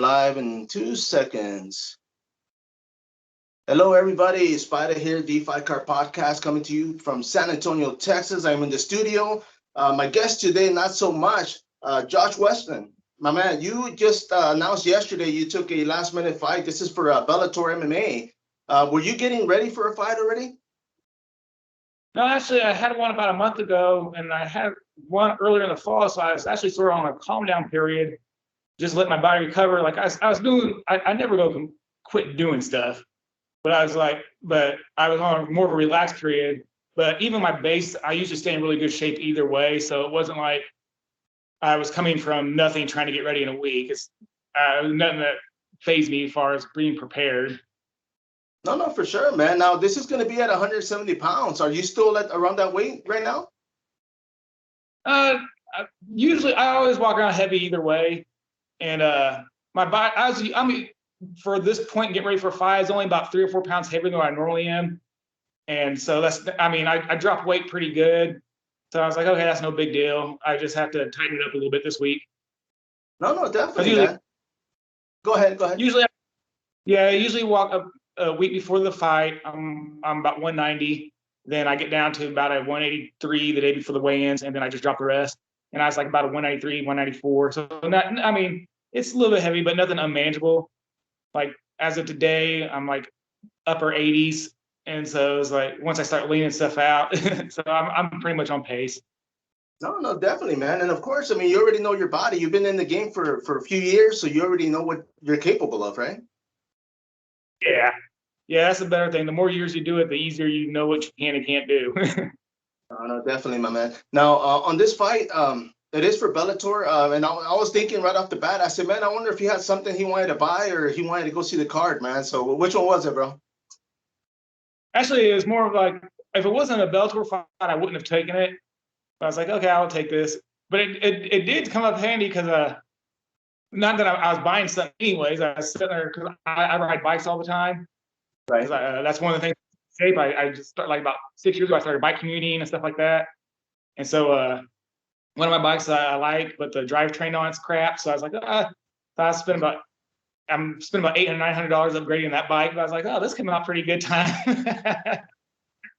Live in 2 seconds. Hello, everybody. Spider here, DeFi Card Podcast, coming to you from San Antonio, Texas. I'm in the studio. My guest today, not so much, Josh Weston. My man, you just announced yesterday you took a last-minute fight. This is for Bellator MMA. Were you getting ready for a fight already? No, actually, I had one about a month ago, and I had one earlier in the fall, so I was actually sort of on a calm down period, just let my body recover. Like I was doing, I never go quit doing stuff, but I was on more of a relaxed period. But even my base, I usually stay in really good shape either way, so it wasn't like I was coming from nothing trying to get ready in a week. It's nothing that fazed me as far as being prepared. No, for sure, man. Now, this is going to be at 170 pounds. Are you still at around that weight right now? Usually, I always walk around heavy either way, and my body. I mean, for this point, getting ready for a fight, is only about 3 or 4 pounds heavier than I normally am, and so that's. I mean, I dropped weight pretty good, so I was like, okay, that's no big deal. I just have to tighten it up a little bit this week. No, definitely, man. Go ahead. I usually walk up a week before the fight. I'm about 190. Then I get down to about a 183 the day before the weigh-ins, and then I just drop the rest. And I was like about a 193, 194. So I mean, it's a little bit heavy, but nothing unmanageable. Like as of today, I'm like upper 80s. And so it's like once I start leaning stuff out, so I'm pretty much on pace. No, definitely, man. And of course, I mean, you already know your body. You've been in the game for a few years, so you already know what you're capable of, right? Yeah, that's the better thing. The more years you do it, the easier you know what you can and can't do. No, definitely, my man. Now, on this fight, it is for Bellator, and I was thinking right off the bat, I said, man, I wonder if he had something he wanted to buy or he wanted to go see the card, man. So which one was it, bro? Actually, it was more of like, if it wasn't a Bellator fight, I wouldn't have taken it. But I was like, okay, I'll take this. But it did come up handy because not that I was buying something anyways. I was sitting there because I ride bikes all the time. Right. That's one of the things. Shape. I just started like about 6 years ago. I started bike commuting and stuff like that. And so one of my bikes I like, but the drivetrain on it's crap. So I was like, so I'm spending about $800, $900 upgrading that bike. But I was like, oh, this came out pretty good time.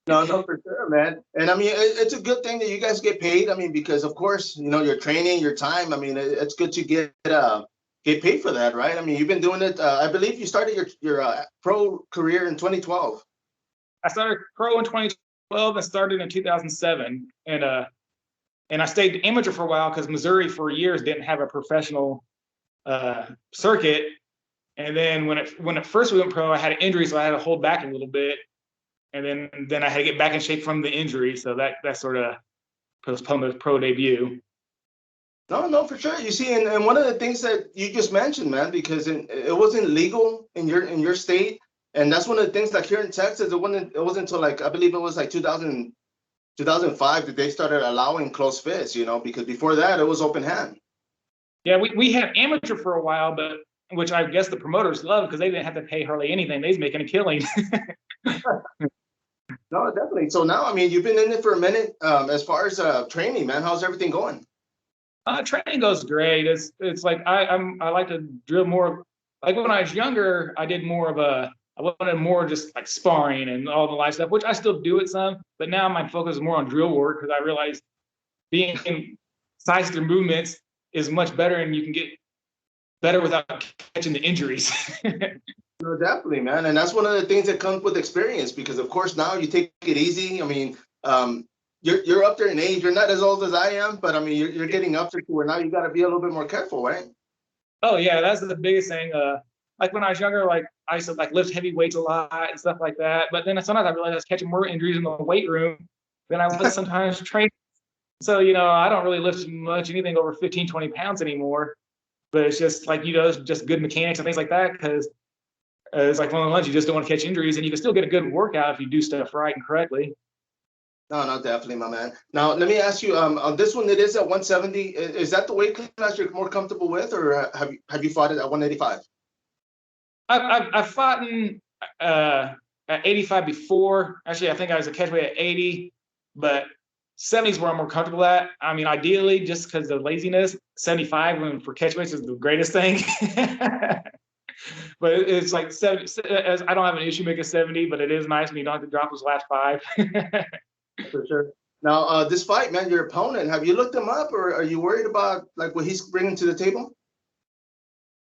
No, for sure, man. And I mean, it's a good thing that you guys get paid. I mean, because of course, you know, your training, your time. I mean, it's good to get paid for that, right? I mean, you've been doing it. I believe you started your pro career in 2012. I started pro in 2012 and started in 2007, and I stayed amateur for a while because Missouri for years didn't have a professional circuit. And then when it first went pro, I had an injury, so I had to hold back a little bit, and then I had to get back in shape from the injury, so that sort of postponed the pro debut. No, for sure. You see, and one of the things that you just mentioned, man, because it wasn't legal in your state, and that's one of the things like here in Texas, it wasn't until like I believe it was like 2005 that they started allowing closed fists, you know, because before that it was open hand. Yeah, we had amateur for a while, but which I guess the promoters loved because they didn't have to pay hardly anything. They was making a killing. No, definitely. So now, I mean, you've been in it for a minute. As far as training, man, how's everything going? Training goes great. It's like I like to drill more. Like when I was younger, I did more of I wanted more just like sparring and all the live stuff, which I still do it some. But now my focus is more on drill work because I realized being size through movements is much better, and you can get better without catching the injuries. No, definitely, man. And that's one of the things that comes with experience because, of course, now you take it easy. I mean, you're up there in age. You're not as old as I am, but I mean, you're getting up there to where now you got to be a little bit more careful, right? Oh yeah, that's the biggest thing. Like when I was younger, like I used to like lift heavy weights a lot and stuff like that. But then sometimes I realized I was catching more injuries in the weight room than I was sometimes training. So, I don't really lift much, anything over 15, 20 pounds anymore. But it's just like, just good mechanics and things like that because it's like one of the ones you just don't want to catch injuries, and you can still get a good workout if you do stuff right and correctly. No, definitely, my man. Now, let me ask you, on this one, it is at 170. Is that the weight class you're more comfortable with, or have you fought it at 185? I've fought at 85 before. Actually, I think I was a catchweight at 80, but 70 is where I'm more comfortable at. I mean, ideally, just because of laziness, 75 when for catch weights is the greatest thing. But it's like 70. I don't have an issue making 70, but it is nice when you don't have to drop those last 5. For sure. Now, this fight, man, your opponent, have you looked him up, or are you worried about like what he's bringing to the table?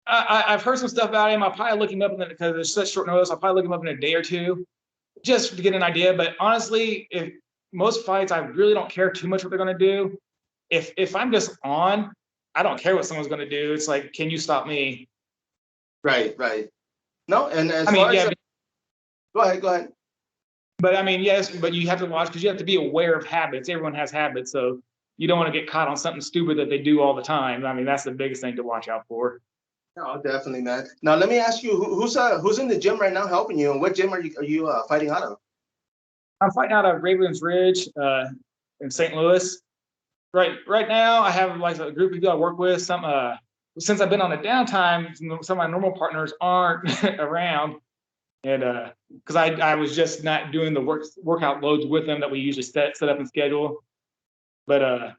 I've heard some stuff about him. I'll probably look him up because there's such short notice. I'll probably look him up in a day or two just to get an idea. But honestly, if most fights, I really don't care too much what they're going to do. If I'm just on, I don't care what someone's going to do. It's like, can you stop me? Right. No, and as I mean, far yeah, as go ahead. But I mean, yes, but you have to watch because you have to be aware of habits. Everyone has habits, so you don't want to get caught on something stupid that they do all the time. I mean, that's the biggest thing to watch out for. No, definitely, man. Now let me ask you, who's in the gym right now helping you, and what gym are you fighting out of? I'm fighting out of Ravens Ridge in St. Louis. Right now, I have like a group of people I work with. Since I've been on a downtime, some of my normal partners aren't around, and because I was just not doing the workout loads with them that we usually set up and schedule. But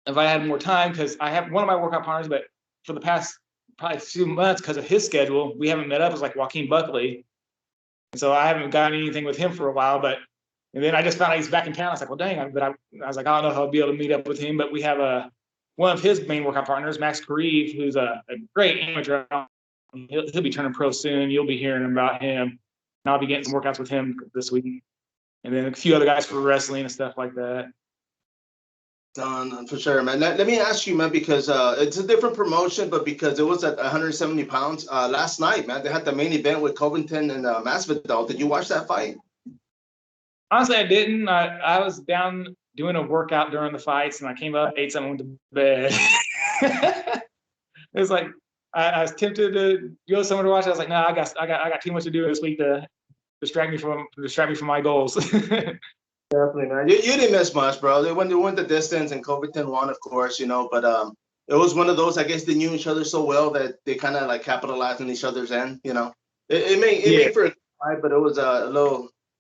if I had more time, because I have one of my workout partners, but for the past probably 2 months, because of his schedule, we haven't met up. It's like Joaquin Buckley, and so I haven't gotten anything with him for a while. And then I just found out he's back in town. I was like, well, dang. I was like, I don't know if I'll be able to meet up with him, but we have one of his main workout partners, Max Kareev, who's a great amateur. He'll be turning pro soon. You'll be hearing about him. And I'll be getting some workouts with him this week. And then a few other guys for wrestling and stuff like that. Done for sure, man. Let me ask you, man, because it's a different promotion, but because it was at 170 pounds last night, man, they had the main event with Covington and Masvidal. Did you watch that fight? Honestly, I didn't. I was down doing a workout during the fights, and I came up, ate something, went to bed. It was like I was tempted to go somewhere to watch. I was like, no, I got too much to do this week to distract me from my goals. Definitely, man. You didn't miss much, bro. They went the distance, and Covington won, of course, but it was one of those. I guess they knew each other so well that they kind of like capitalized on each other's end. It made for a fight, but it was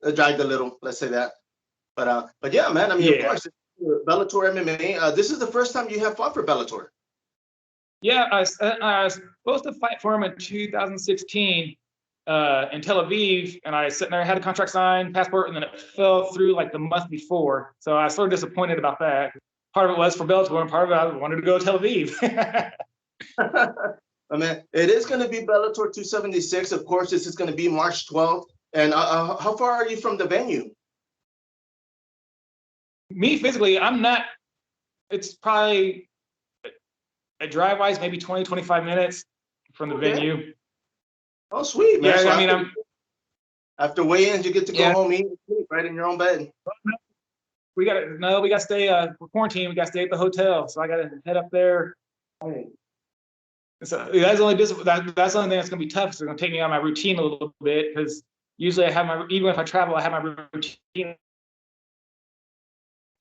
it dragged a little. Let's say that. But yeah, man. I mean, of course, Bellator MMA. This is the first time you have fought for Bellator. Yeah, I was supposed to fight for him in 2016 in Tel Aviv, and I sitting there, had a contract signed, passport, and then it fell through like the month before. So I was sort of disappointed about that. Part of it was for Bellator, and part of it I wanted to go to Tel Aviv. I mean, it is going to be Bellator 276. Of course, this is going to be March 12th. And how far are you from the venue? Me physically, I'm not. It's probably a drive-wise, maybe 20, 25 minutes from the venue. Oh, sweet, man. Yeah, So I mean, after weigh-ins, you get to go home, eat, and sleep right in your own bed. We got to stay for quarantine. We got to stay at the hotel, so I got to head up there. Right. So that's the only thing that's going to be tough. It's going to take me out of my routine a little bit because usually I have even if I travel, I have my routine.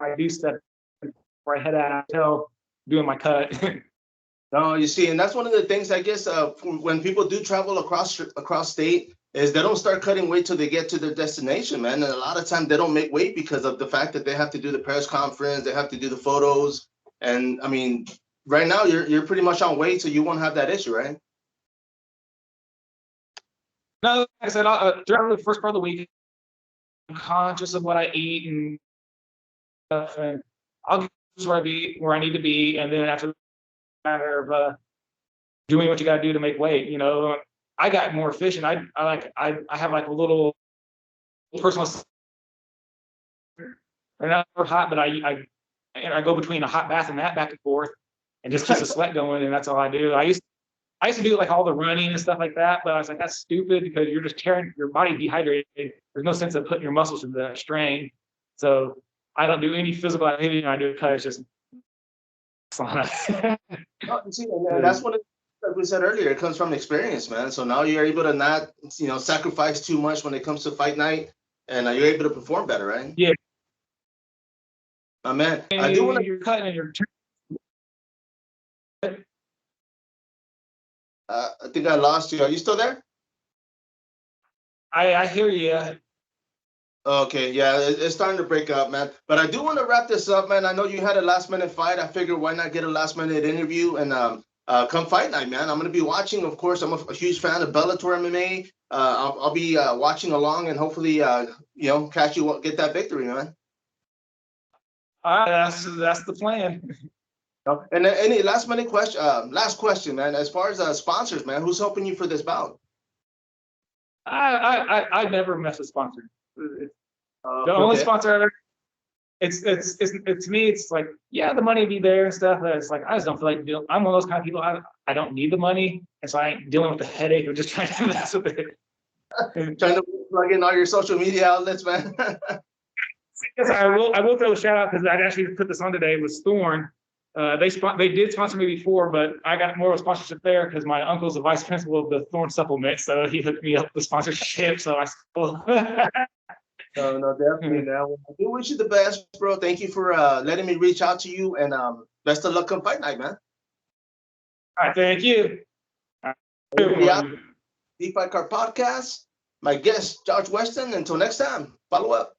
I do stuff before I head out hotel doing my cut. No, you see, and that's one of the things I guess when people do travel across state is they don't start cutting weight till they get to their destination, man. And a lot of times they don't make weight because of the fact that they have to do the press conference, they have to do the photos, and I mean, right now you're pretty much on weight, so you won't have that issue, right? No, like I said, throughout the first part of the week, I'm conscious of what I eat and stuff, and I'll get where I need to be, and then after matter of doing what you got to do to make weight. I got more efficient. I have like a little personal. They're not hot, but I go between a hot bath and that back and forth, and just keep the sweat going, and that's all I do. I used to do like all the running and stuff like that, but I was like, that's stupid because you're just tearing your body dehydrated. There's no sense of putting your muscles to the strain. So I don't do any physical activity. I do it because it's just sauna. See, that's what we said earlier. It comes from experience, man. So now you're able to not, sacrifice too much when it comes to fight night, and you're able to perform better, right? Yeah. Man, and I do want to. You're cutting and you're. I think I lost you. Are you still there? I hear you. Okay, yeah, it's starting to break up, man. But I do want to wrap this up, man. I know you had a last minute fight. I figured why not get a last minute interview and come fight night, man. I'm gonna be watching. Of course, I'm a huge fan of Bellator MMA. I'll be watching along and hopefully, catch you get that victory, man. All right, that's the plan. And then any last minute question, last question, man. As far as sponsors, man, who's helping you for this bout? I never mess with sponsors. The only sponsor I ever, it's to me, it's like, yeah, the money be there and stuff, but it's like, I just don't feel like I'm one of those kind of people. I don't need the money, and so I ain't dealing with the headache of just trying to mess with it. Trying to plug in all your social media outlets, man. Yes, I will throw a shout out because I actually put this on today with Thorn. They did sponsor me before, but I got more of a sponsorship there because my uncle's the vice principal of the Thorn supplement, so he hooked me up with sponsorship. So No, definitely, man. Well, I do wish you the best, bro. Thank you for letting me reach out to you, and best of luck on fight night, man. All right, thank you. The Fight Card Podcast. My guest, Josh Weston. Until next time, follow up.